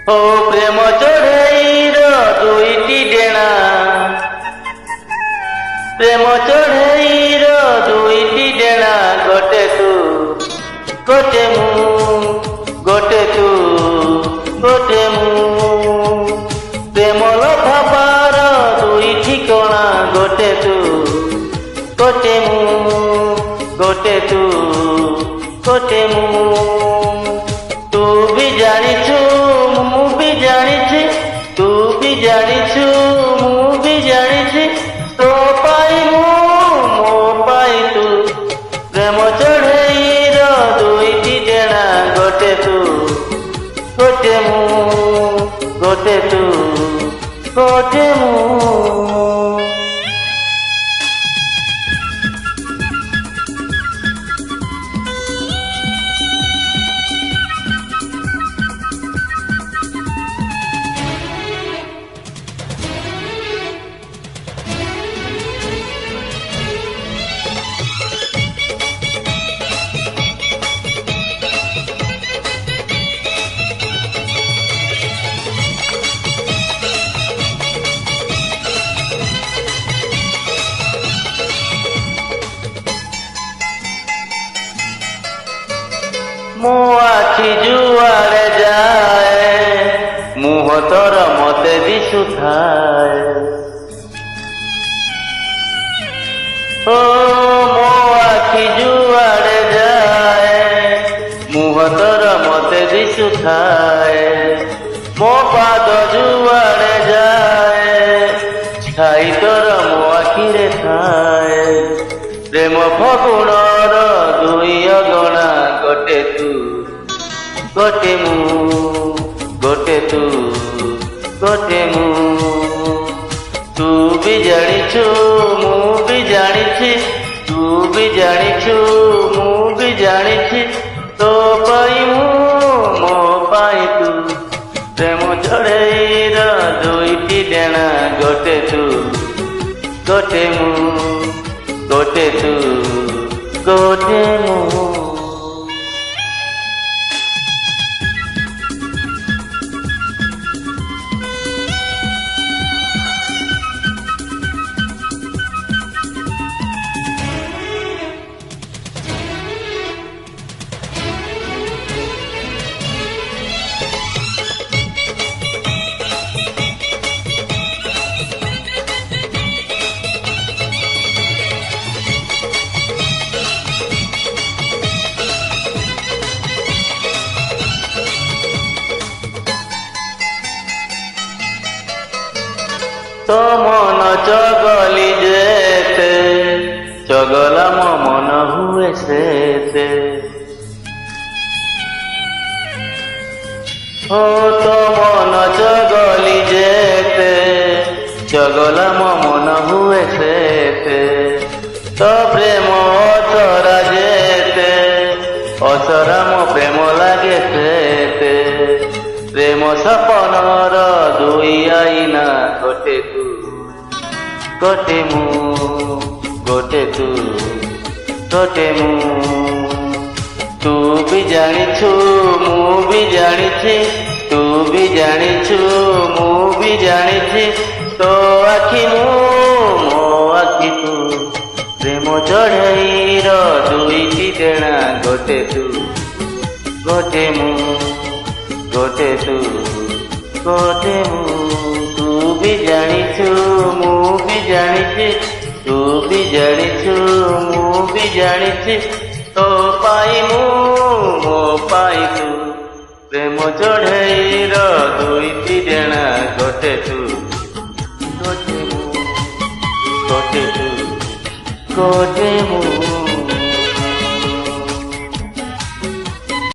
ଓ ପ୍ରେମ ଚଢ଼େଇର ଦୁଇଟି ଡେଣା, ପ୍ରେମ ଚଢ଼େଇର ଦୁଇଟି ଡେଣା, ଗୋଟେ ତୁ ଗୋଟେ ମୁଁ, ଗୋଟେ ତୁ ଗୋଟେ ମୁଁ। ପ୍ରେମ ଲଫାପାର ଦୁଇ ଠିକଣା, ଗୋଟେ ତୁ ଗୋଟେ ମୁଁ, ଗୋଟେ ତୁ ଗୋଟେ ମୁଁ। ତୁ ବି ଜାଣିଛୁ ମୁଁ ବି ଜାଣିଛି, ତୁ ବି ଜାଣିଛୁ ମୁଁ ବି ଜାଣିଛି, ତୋ ପାଇଁ ମୁଁ ମୋ ପାଇଁ ତୁ। ପ୍ରେମ ଚଢ଼େଇର ଦୁଇଟି ଡେଣା, ଗୋଟେ ତୁ ଗୋଟେ ମୁଁ, ଗୋଟେ ତୁ ଗୋଟେ ମୁଁ। ମୋ ଆଖି ଯୁଆଡ଼େ ଯାଏ, ମୁହଁ ତୋର ମତେ ଦିଶୁଥାଏ। ଓ ମୋ ଆଖି ଯୁଆଡ଼େ ଯାଏ, ମୁହଁ ତୋର ମତେ ଦିଶୁଥାଏ। ମୋ ପାଦ ଯୁଆଡ଼େ ଯାଏ, ଛାଇ ତୋର ମୋ ଆଖିରେ ଥାଏ। ପ୍ରେମ ଫଗୁଣର ଦୁଇ ଅଗଣା, ଗୋଟେ ତୁ ଗୋଟେ ମୁଁ, ଗୋଟେ ତୁ ଗୋଟେ ମୁଁ। ତୁ ବି ଜାଣିଛୁ ମୁଁ ବି ଜାଣିଛି, ତୁ ବି ଜାଣିଛୁ ମୁଁ ବି ଜାଣିଛି, ତୋ ପାଇଁ ମୁଁ ମୋ ପାଇଁ ତୁ। ପ୍ରେମ ଚଢ଼େଇର ଦୁଇଟି ଡେଣା, ଗୋଟେ ତୁ ଗୋଟେ ମୁଁ, ଗୋଟେ ତୁ ଗୋଟେ ମୁଁ। তো মন চগলি যেতে, চগলা মো মন হুয়ে সেতে। ও তো মন চগলি যেতে, চগলা মো মন হুয়ে সেতে। তো প্রেম অচরা যেতে, অচরা মো প্রেম লাগে সেতে। প্রেম সপনর দুই আইনা, ଗୋଟେ ତୁ ଗୋଟେ ମୁଁ, ଗୋଟେ ତୁ ଗୋଟେ ମୁଁ। ତୁ ବି ଜାଣିଛୁ ମୁଁ ବି ଜାଣିଛି, ତୁ ବି ଜାଣିଛୁ ମୁଁ ବି ଜାଣିଛି, ତୋ ଆଖି ମୁଁ ମୋ ଆଖି ତୁ। ପ୍ରେମ ଚଢ଼େଇର ଦୁଇଟି ଡେଣା, ଗୋଟେ ତୁ ଗୋଟେ ମୁଁ, ଗୋଟେ ତୁ ଗୋଟେ ମୁଁ। ତୁ ବି ଜାଣିଛୁ ମୁଁ ବି ଜାଣିଛି, ତୁ ବି ଜାଣିଛୁ ମୁଁ ବି ଜାଣିଛି, ତୋ ପାଇଁ ମୁଁ ମୋ ପାଇଁ ତୁ। ପ୍ରେମ ଚଢ଼େଇର ଦୁଇଟି ଡେଣା, ଗୋଟେ ତୁ ଗୋଟେ ମୁଁ, ଗୋଟେ ତୁ ଗୋଟେ ମୁଁ।